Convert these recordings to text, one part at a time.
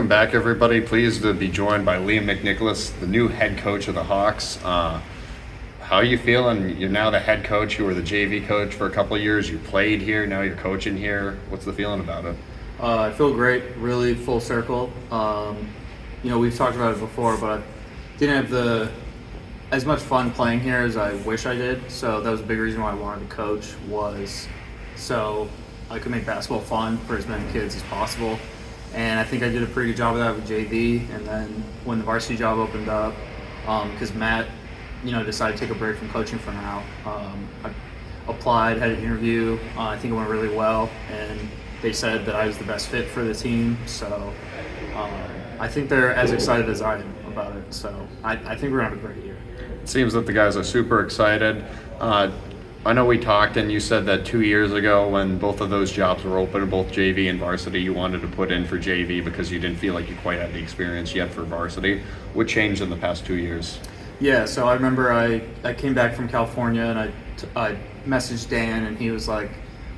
Welcome back, everybody. Pleased to be joined by Liam McNicholas, the new head coach of the Hawks. How are you feeling? You're now the head coach. You were the JV coach for a couple of years. You played here. Now you're coaching here. What's the feeling about it? I feel great, really full circle. We've talked about it before, but I didn't have as much fun playing here as I wish I did. So that was a big reason why I wanted to coach, was so I could make basketball fun for as many kids as possible. And I think I did a pretty good job of that with JV. And then when the varsity job opened up, because Matt, decided to take a break from coaching for now, I applied, had an interview. I think it went really well, and they said that I was the best fit for the team. So I think they're as excited as I am about it. So I think we're going to have a great year. It seems that the guys are super excited. I know we talked, and you said that 2 years ago when both of those jobs were open, both JV and varsity, you wanted to put in for JV because you didn't feel like you quite had the experience yet for varsity. What changed in the past 2 years? Yeah, so I remember I came back from California, and I messaged Dan, and he was like,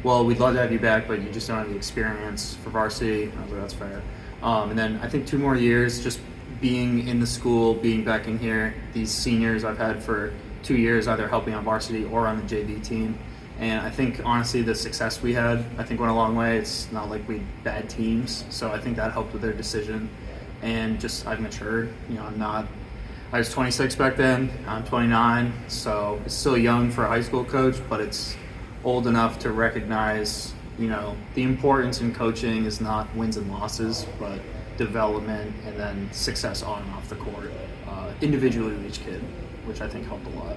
well, we'd love to have you back, but you just don't have the experience for varsity. And I was like, that's fair. And then I think 2 more years, just being in the school, being back in here, these seniors I've had for 2 years, either helping on varsity or on the JV team. And I think, honestly, the success we had, I think went a long way. It's not like we had bad teams. So I think that helped with their decision. And just, I've matured. I was 26 back then. I'm 29. So it's still young for a high school coach, but it's old enough to recognize, the importance in coaching is not wins and losses, but development and then success on and off the court, individually with each kid, which I think helped a lot.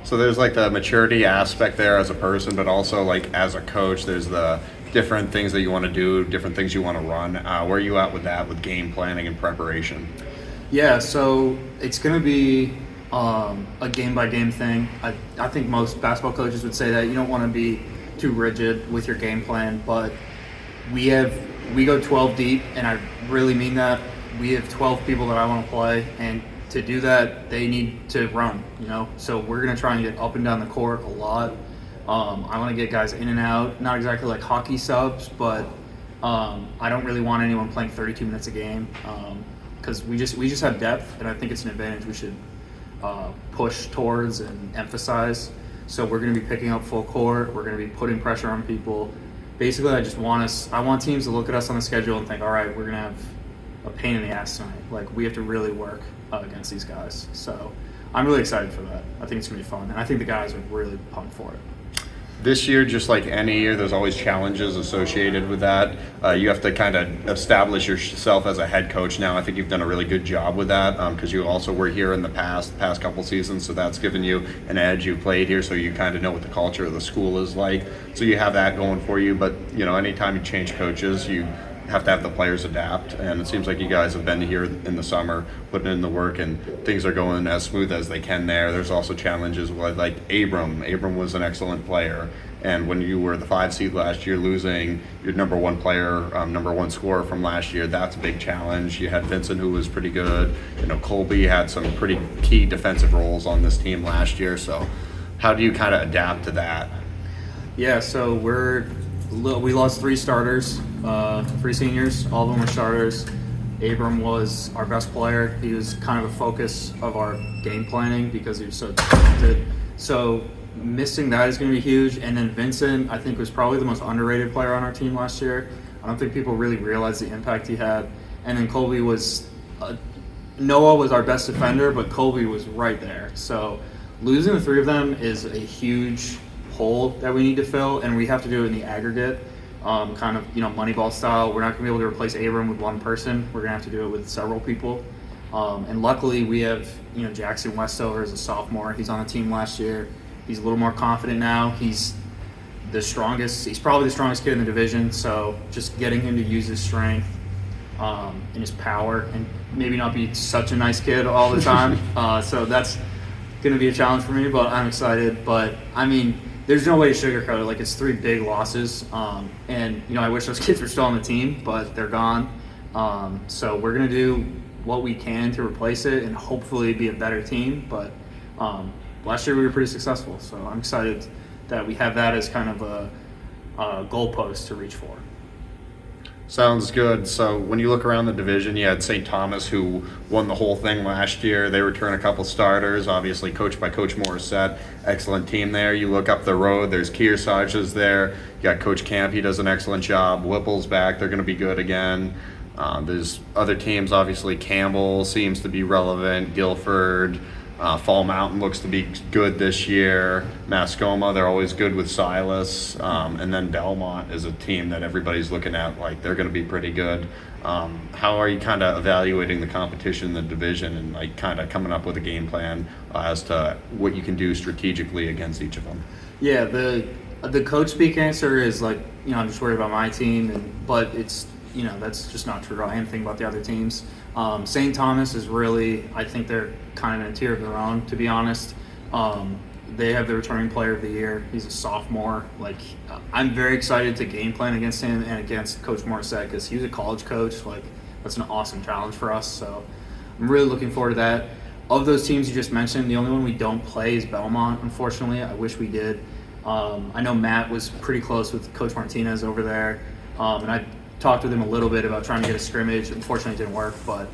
So there's like the maturity aspect there as a person, but also like as a coach, there's the different things that you want to do, different things you want to run. Where are you at with that, with game planning and preparation? Yeah, so it's going to be a game-by-game thing. I think most basketball coaches would say that you don't want to be too rigid with your game plan, but we go 12 deep, and I really mean that. We have 12 people that I want to play, and to do that, they need to run, So we're going to try and get up and down the court a lot. I want to get guys in and out, not exactly like hockey subs, but I don't really want anyone playing 32 minutes a game because we just have depth, and I think it's an advantage we should push towards and emphasize. So we're going to be picking up full court. We're going to be putting pressure on people. Basically, I want teams to look at us on the schedule and think, all right, we're going to have a pain in the ass tonight. Like, we have to really work against these guys. So I'm really excited for that. I think it's going to be fun, and I think the guys are really pumped for it. This year, just like any year, there's always challenges associated with that. You have to kind of establish yourself as a head coach now. I think you've done a really good job with that because you also were here in the past couple seasons, so that's given you an edge. You played here, so you kind of know what the culture of the school is like. So you have that going for you. But anytime you change coaches, you have to have the players adapt, and it seems like you guys have been here in the summer putting in the work, and things are going as smooth as they can there. There's also challenges with like Abram was an excellent player, and when you were the 5 seed last year, losing your number one player, number one scorer from last year, that's a big challenge. You had Vincent, who was pretty good. Colby had some pretty key defensive roles on this team last year. So how do you kind of adapt to that? Yeah, so we lost 3 starters, 3 seniors. All of them were starters. Abram was our best player. He was kind of a focus of our game planning because he was so talented. So missing that is going to be huge. And then Vincent, I think, was probably the most underrated player on our team last year. I don't think people really realize the impact he had. And then Colby Noah was our best defender, but Colby was right there. So losing the 3 of them is a huge hole that we need to fill, and we have to do it in the aggregate, kind of Moneyball style. We're not going to be able to replace Abram with one person. We're going to have to do it with several people. And luckily we have Jackson Westover as a sophomore. He's on the team last year. He's a little more confident now. He's probably the strongest kid in the division. So just getting him to use his strength and his power, and maybe not be such a nice kid all the time. So that's going to be a challenge for me, but I'm excited. But I mean, there's no way to sugarcoat it. Like, it's 3 big losses, and I wish those kids were still on the team, but they're gone. So we're gonna do what we can to replace it and hopefully be a better team. But last year we were pretty successful, so I'm excited that we have that as kind of a goalpost to reach for. Sounds good. So when you look around the division, you had St. Thomas, who won the whole thing last year. They return a couple starters, obviously coached by Coach Morissette. Excellent team there. You look up the road, there's Kearsarge is there. You got Coach Camp, he does an excellent job. Whipple's back, they're going to be good again. There's other teams, obviously Campbell seems to be relevant, Guilford. Fall Mountain looks to be good this year. Mascoma, they're always good with Silas. And then Belmont is a team that everybody's looking at like they're going to be pretty good. How are you kind of evaluating the competition in the division and like kind of coming up with a game plan as to what you can do strategically against each of them? Yeah, the coach speak answer is like, I'm just worried about my team, but it's, that's just not true. I am thinking about the other teams. St. Thomas is really, I think they're kind of in a tier of their own, to be honest. They have the returning player of the year. He's a sophomore. Like, I'm very excited to game plan against him and against Coach Morissette because he was a college coach. Like, that's an awesome challenge for us. So I'm really looking forward to that. Of those teams you just mentioned, the only one we don't play is Belmont, unfortunately. I wish we did. I know Matt was pretty close with Coach Martinez over there, and I talked with him a little bit about trying to get a scrimmage. Unfortunately, it didn't work, but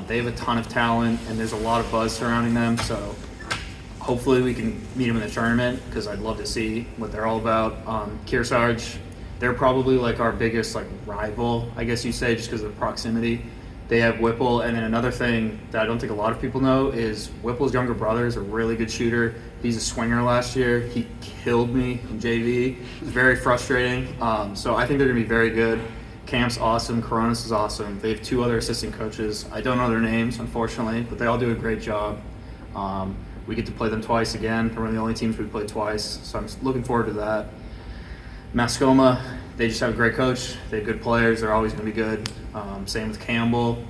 they have a ton of talent, and there's a lot of buzz surrounding them. So hopefully we can meet them in the tournament because I'd love to see what they're all about. Kearsarge, they're probably like our biggest like rival, I guess you say, just because of the proximity. They have Whipple, and then another thing that I don't think a lot of people know is Whipple's younger brother is a really good shooter. He's a swinger last year. He killed me in JV. It was very frustrating. So I think they're going to be very good. Camp's awesome. Coronas is awesome. They have two other assistant coaches. I don't know their names, unfortunately, but they all do a great job. We get to play them twice again. They're one of the only teams we played twice, so I'm looking forward to that. Mascoma, they just have a great coach. They have good players. They're always going to be good. Same with Campbell.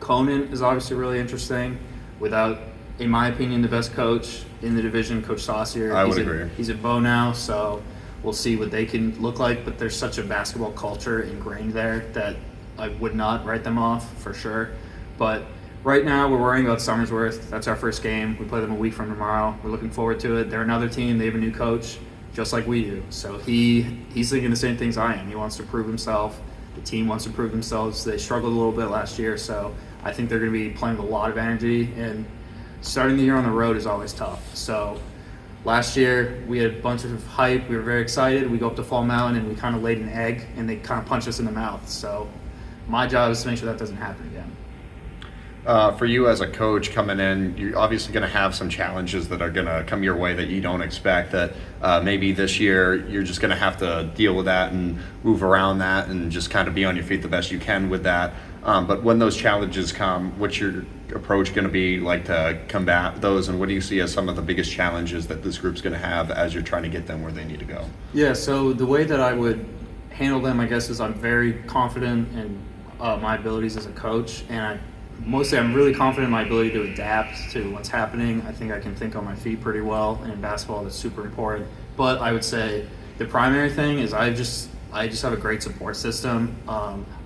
Conan is obviously really interesting. Without, in my opinion, the best coach in the division, Coach Saucier. I would agree. He's at Bow now, so we'll see what they can look like. But there's such a basketball culture ingrained there that I would not write them off for sure. But right now, we're worrying about Summersworth. That's our first game. We play them a week from tomorrow. We're looking forward to it. They're another team. They have a new coach, just like we do. So he's thinking the same things I am. He wants to prove himself. The team wants to prove themselves. They struggled a little bit last year, so I think they're going to be playing with a lot of energy. And starting the year on the road is always tough. So last year, we had a bunch of hype. We were very excited. We go up to Fall Mountain, and we kind of laid an egg, and they kind of punched us in the mouth. So my job is to make sure that doesn't happen again. For you as a coach coming in, you're obviously going to have some challenges that are going to come your way that you don't expect, that maybe this year you're just going to have to deal with that and move around that and just kind of be on your feet the best you can with that. But when those challenges come, what's your approach going to be like to combat those, and what do you see as some of the biggest challenges that this group's going to have as you're trying to get them where they need to go? Yeah, so the way that I would handle them, I guess, is I'm very confident in my abilities as a coach, and I'm really confident in my ability to adapt to what's happening. I think I can think on my feet pretty well, and in basketball that's super important. But I would say the primary thing is I just have a great support system.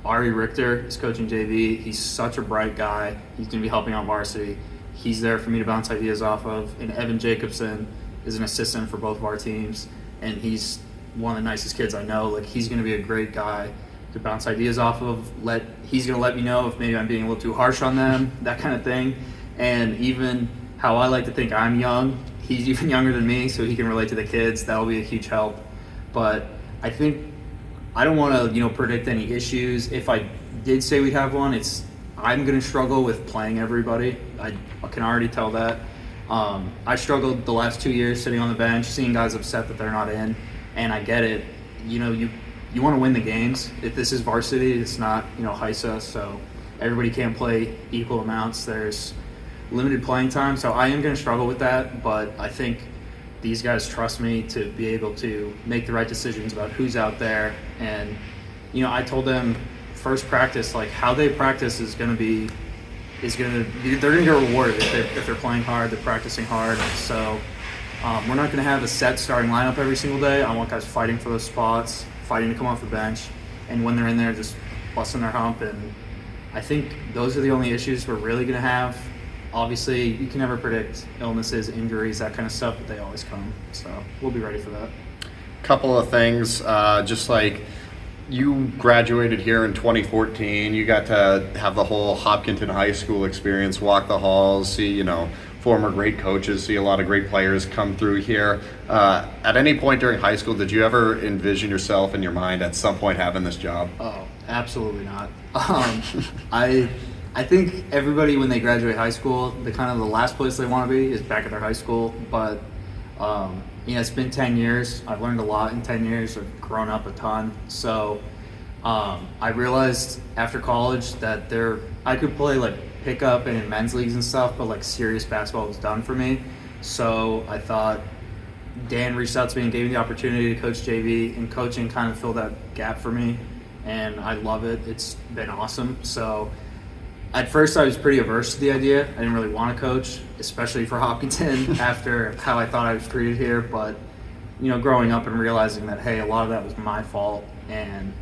Ari Richter is coaching JV. He's such a bright guy. He's going to be helping out varsity. He's there for me to bounce ideas off of. And Evan Jacobson is an assistant for both of our teams, and he's one of the nicest kids I know. Like, he's going to be a great guy to bounce ideas off of. He's going to let me know if maybe I'm being a little too harsh on them, that kind of thing. And even how I like to think I'm young, he's even younger than me, so he can relate to the kids. That'll be a huge help. But I think I don't want to, predict any issues. If I did say we'd have one, I'm going to struggle with playing everybody. I can already tell that. I struggled the last 2 years sitting on the bench, seeing guys upset that they're not in, and I get it. You want to win the games. If this is varsity, it's not, HISA, so everybody can't play equal amounts. There's limited playing time, so I am going to struggle with that, but I think these guys trust me to be able to make the right decisions about who's out there. And, I told them first practice, like, how they practice they're going to get rewarded if they're playing hard, they're practicing hard. So we're not going to have a set starting lineup every single day. I want guys fighting for those spots, fighting to come off the bench, and when they're in there, just busting their hump. And I think those are the only issues we're really going to have. Obviously, you can never predict illnesses, injuries, that kind of stuff, but they always come. So we'll be ready for that. Couple of things, just like you graduated here in 2014. You got to have the whole Hopkinton High School experience, walk the halls, see, former great coaches, see a lot of great players come through here. At any point during high school, did you ever envision yourself in your mind at some point having this job? Oh, absolutely not. I think everybody when they graduate high school, the last place they want to be is back at their high school. But it's been 10 years. I've learned a lot in 10 years. I've grown up a ton. So I realized after college that I could play like pickup and in men's leagues and stuff, but like serious basketball was done for me. So I thought Dan reached out to me and gave me the opportunity to coach JV, and coaching kind of filled that gap for me, and I love it. It's been awesome. So at first I was pretty averse to the idea. I didn't really want to coach, especially for Hopkinton after how I thought I was treated here. But growing up and realizing that, hey, a lot of that was my fault, and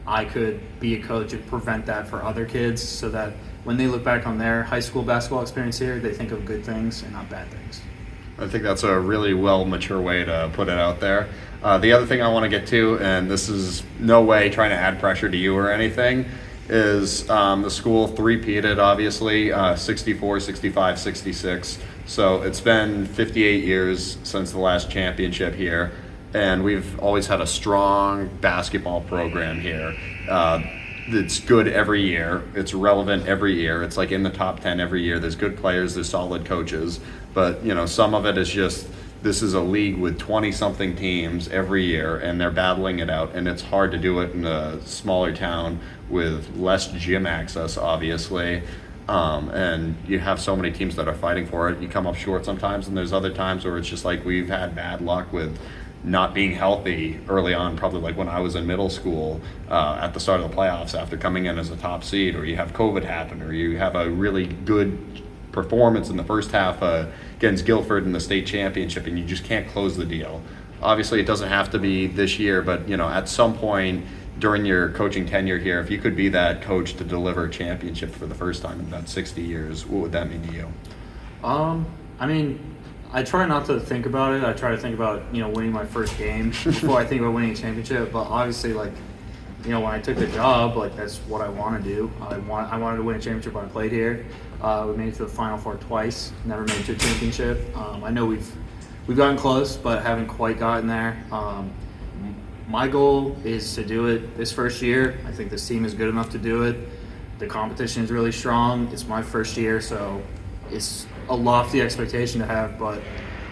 I could be a coach and prevent that for other kids, so that when they look back on their high school basketball experience here, they think of good things and not bad things. I think that's a really well mature way to put it out there. The other thing I want to get to, and this is no way trying to add pressure to you or anything, is the school three-peated, obviously, 64, 65, 66. So it's been 58 years since the last championship here, and we've always had a strong basketball program here. It's good every year. It's relevant every year. It's like in the top 10 every year. There's good players. There's solid coaches. But, some of it is just, this is a league with 20-something teams every year, and they're battling it out. And it's hard to do it in a smaller town with less gym access, obviously. And you have so many teams that are fighting for it. You come up short sometimes, and there's other times where it's just like we've had bad luck with not being healthy early on, probably like when I was in middle school at the start of the playoffs after coming in as a top seed, or you have COVID happen, or you have a really good performance in the first half against Guilford in the state championship, and you just can't close the deal. Obviously, it doesn't have to be this year, but at some point during your coaching tenure here, if you could be that coach to deliver a championship for the first time in about 60 years, what would that mean to you? I try not to think about it. I try to think about, winning my first game before I think about winning a championship. But obviously, when I took the job, that's what I want to do. I wanted to win a championship when I played here. We made it to the Final Four twice. Never made it to a championship. I know we've gotten close, but haven't quite gotten there. My goal is to do it this first year. I think this team is good enough to do it. The competition is really strong. It's my first year, so it's a lofty expectation to have, but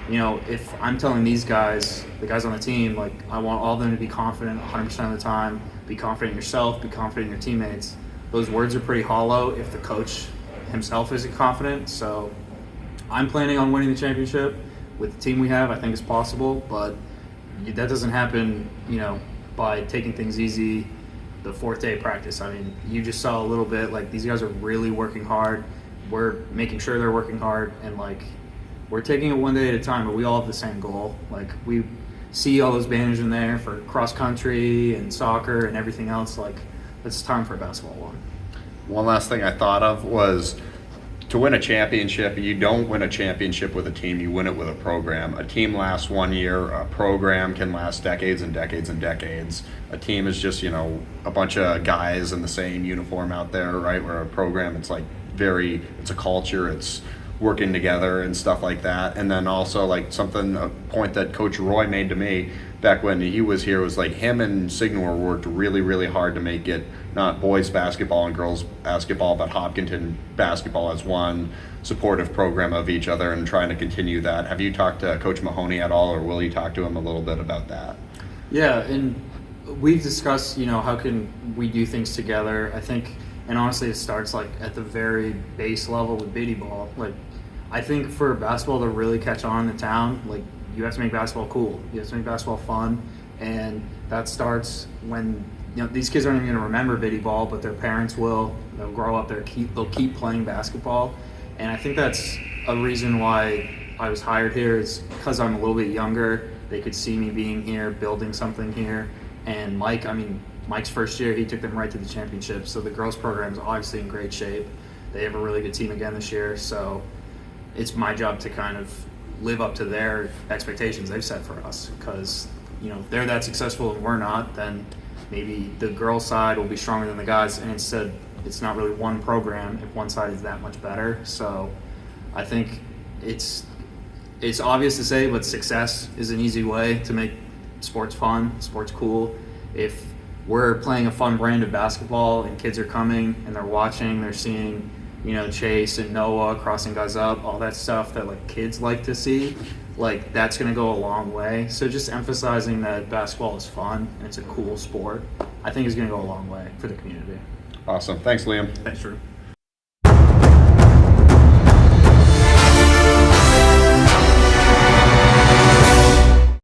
if I'm telling these guys, the guys on the team, I want all of them to be confident 100% of the time, be confident in yourself, be confident in your teammates. Those words are pretty hollow if the coach himself isn't confident. So I'm planning on winning the championship with the team we have. I think it's possible, but that doesn't happen, by taking things easy the fourth day of practice. You just saw a little bit, these guys are really working hard. We're making sure they're working hard, and we're taking it one day at a time, but we all have the same goal. We see all those banners in there for cross country and soccer and everything else. It's time for a basketball one. One last thing I thought of was, to win a championship, you don't win a championship with a team, you win it with a program. A team lasts 1 year, a program can last decades and decades and decades. A team is just, a bunch of guys in the same uniform out there, right? Where a program, it's it's a culture, it's working together and stuff like that. And then also a point that Coach Roy made to me back when he was here was him and Signor worked really, really hard to make it not boys basketball and girls basketball, but Hopkinton basketball as one supportive program of each other, and trying to continue that. Have you talked to Coach Mahoney at all, or will you talk to him a little bit about that? Yeah, and we've discussed, how can we do things together. I think, and honestly, it starts at the very base level with biddy ball. I think for basketball to really catch on in the town, you have to make basketball cool. You have to make basketball fun, and that starts when these kids aren't even going to remember biddy ball, but their parents will. They'll grow up there, they'll keep playing basketball, and I think that's a reason why I was hired here, is because I'm a little bit younger. They could see me being here, building something here, and Mike's first year, he took them right to the championship. So the girls program is obviously in great shape. They have a really good team again this year. So it's my job to kind of live up to their expectations they've set for us. Because, if they're that successful and we're not, then maybe the girls' side will be stronger than the guys, and instead it's not really one program if one side is that much better. So I think it's obvious to say, but success is an easy way to make sports fun, sports cool. If we're playing a fun brand of basketball and kids are coming and they're watching, they're seeing, Chase and Noah crossing guys up, all that stuff that like kids like to see, like that's going to go a long way. So just emphasizing that basketball is fun and it's a cool sport, I think is going to go a long way for the community. Awesome. Thanks, Liam. Thanks, Drew.